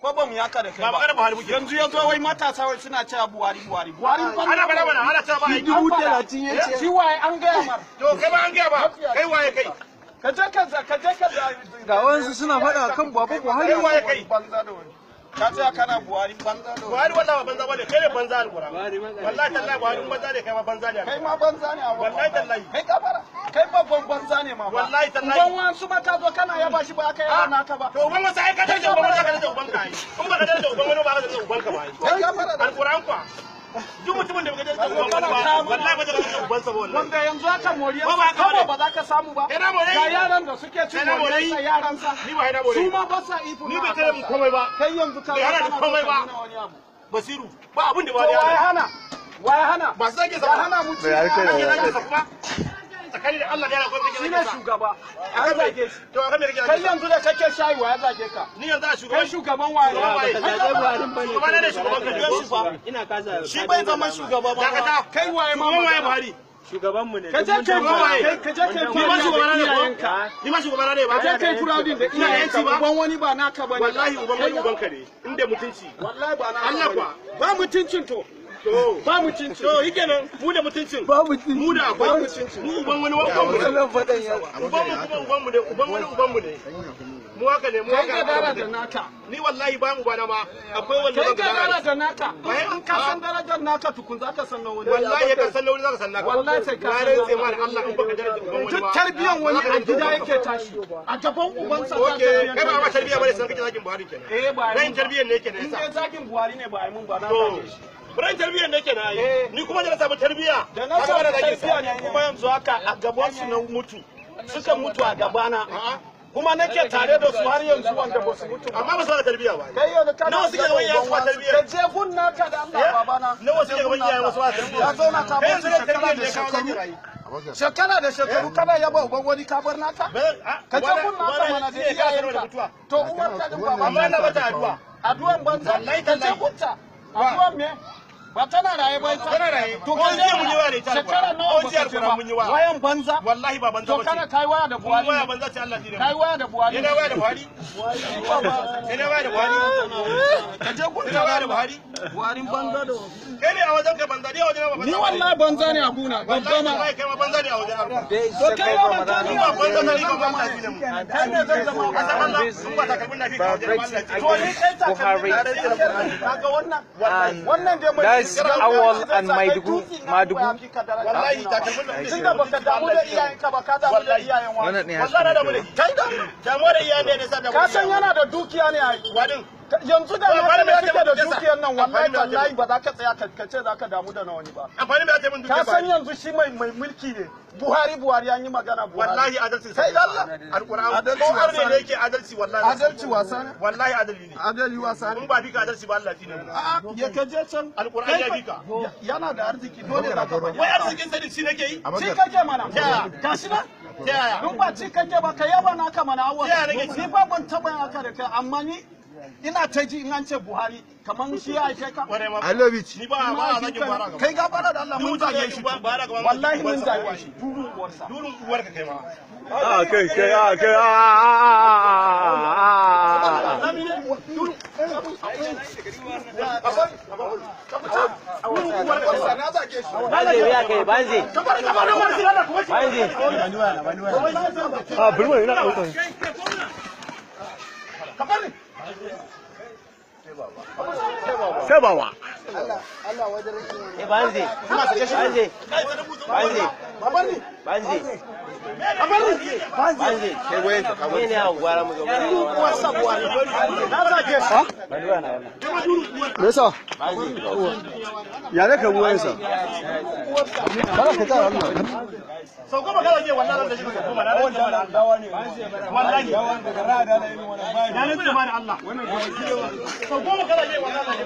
ko ba mu yaka da kai ba yanzu yazo wai matasa wai suna cewa Buhari ana bana ana cewa ba ai 30 yace shi waye an ga mar to kai ba an ga ba kai waye kai ka je ka ga wasu suna faɗa kan Baba Buhari waye kai banza da wani ka tsaya kana Buhari banza da Buhari wallahi ba banza bane kai ne banza alquran wallahi tallahi Buhari banza ne kai ma banza ne kai ma banza ne a wallahi tallahi kai kafara kai babban banza ne ma wallahi tallahi ban wasu mata zo kana yaba shi ba kai yana naka ba to ban wasa ai ka da uban ka da uban ka ai in ba ka da uban wani ba ka da uban ka ba ai kai kafara alquran kwa duk mutumin da bai da uban ba wallahi ba da uban sa wallahi wanda yanzu aka moriya ba za ka samu ba ga yaran da suke cin moriyar yaran sa ni ba ina more su ma ba sa ifu ni bai tare mu komai ba kai yanzu ka hana komai ba basiru ba abin da ba ya hana ba sai ke ya hana mu tsakani da Allah da yana gwamnati shi ne shugaba an zage shi to aka me kake kai yanzu da kake shayi wa ya zage ka ni yanzu a kai shugaban waye shugaban ne shugaban ina kaza shi bai zama shugaba ba kai waye ma waye Buhari shugaban mu ne ka je kai ni ma shugabana ne ba ni ma shugabana ne ba ka je kai furadin da iyayenka ba uban wani ba naka bane wallahi uban wani uban ka ne inda mutunci wallahi ba naka Allah kwa ba mutuncin to ba mutunci to yake nan mu da mutuncin ba mutunci mu da akwai mutunci mu uban wani uban mu wannan fadan ya uban mu kuma uban mu ne uban wani uban mu ne mu haka ne mu haka dara da naka ni wallahi ba mu bana ma akwai wanda kai ka dara da naka in ka san darajar naka tukun zaka san nawa wallahi ka san nawa zaka san naka wallahi sai ka san sai ma Allah in baka darajar uban wani ba duk tarbiyan wani a gida yake tashi a gaban ubansa ta tarbiyan kai ba tarbiya bane san kake zakin Buhari kenan ba ran tarbiyan ne kenan in dai zakin Buhari ne ba ai mun ba na to Buran tarbiyyar ne ke na yi, ni kuma da na samu tarbiyya. Da na samu tarbiyya ne kuma yanzu haka a gaban su na mutu, suka mutu a gabana. Kuma nake tare da su har yanzu wanda ba su mutu. Amma ba su da tarbiyya ba. Kai yanzu kana nawa suke gaban yayin wasu tarbiyya. Ka je gunna ka da Allah babana. Nawa suke gaban yayin wasu tarbiyya. Ya zauna ka bar shekara da shekaru. Shekara da shekaru kana yaba uban wani ka bar naka? Ka je gunna ka mana da iyayenka. To uwar ta din baba. Amma na mata addu'a. Addu'an banza. Wallahi ta je gunta. Addu'an me? Ba tana raye ba ita. Tana raye. To kai jiya mun yi waya da ita. Shekara nawa ba ka ba mun yi waya. Wayan banza. Wallahi ba banza ba. To kana kai waya da Buhari. Waya banza ce Allah ne. Kai waya da Buhari. Ina waya da Buhari. Ina waya da Buhari. Ka je gudu ina waya da Buhari. Buhari banza da kai ne a wajen ka banza, ni a wajen ba banza. Ni wallahi banza ne a guna. Wallahi ma kai ma banza ne a wajen Allah. To kai ma banza ne ba banza ne ba banza ne mu. Kai ne zan zama Allah sun ba takalmin na fi ka wajen Allah. To ni kai takalmin kaga wannan dai mai That's Awal and Madugu. Wallahi takalmin na tunda baka damu da iyayenka ba ka damu da iyayen wani. Wallahi na damu da kai da damu da iyayen ne sa da ka san yana da dukiya ne a wadin yanzu da na da kake da dukiyar nan wallahi ba za ka tsaya ka ce za ka damu da na wani ba. Amfani da ta mun dukiya ka san yanzu shi mai mulki ne. Buhari an yi magana Buhari. Wallahi adalci sai Allah. Alquran ko har ne yake adalci wallahi. Adalci wasa ne. Wallahi adali ne. Adali wasa ne. In ba bika adalci ba Allah ne. A'a ya kaje can. Alquran ya bika. Yana da arziki dole za ka bari. Wai arzikin sani shi nake yi. Ci kake mana. Gashi na. Yaya? Duk ba ci kake ba ka yaba naka mana awwa. Yaya nake ci? Ni ba ban taba haka da kai amma ni ina ta ji in an ce Buhari kamar shi ya haife ka. I love it. Ni ba zagin bara gaba. Kai gafara da Allah mun zage shi. Wallahi mun zage shi. Durun uwarsa. Durun uwarka kai ma. kai sai bawa Allah wajen rashin banze banze Babani banze banze kai wayen ka kawo ne a gwara mu gaba wasa Buhari na zage shi me yasa ya ne ka wayen sa kana ka tsara wannan sau goma kana je wallahi da shi goma na wannan dawa ne wallahi daga rada da irin wannan bai na nan da Allah wannan sau goma kana je wallahi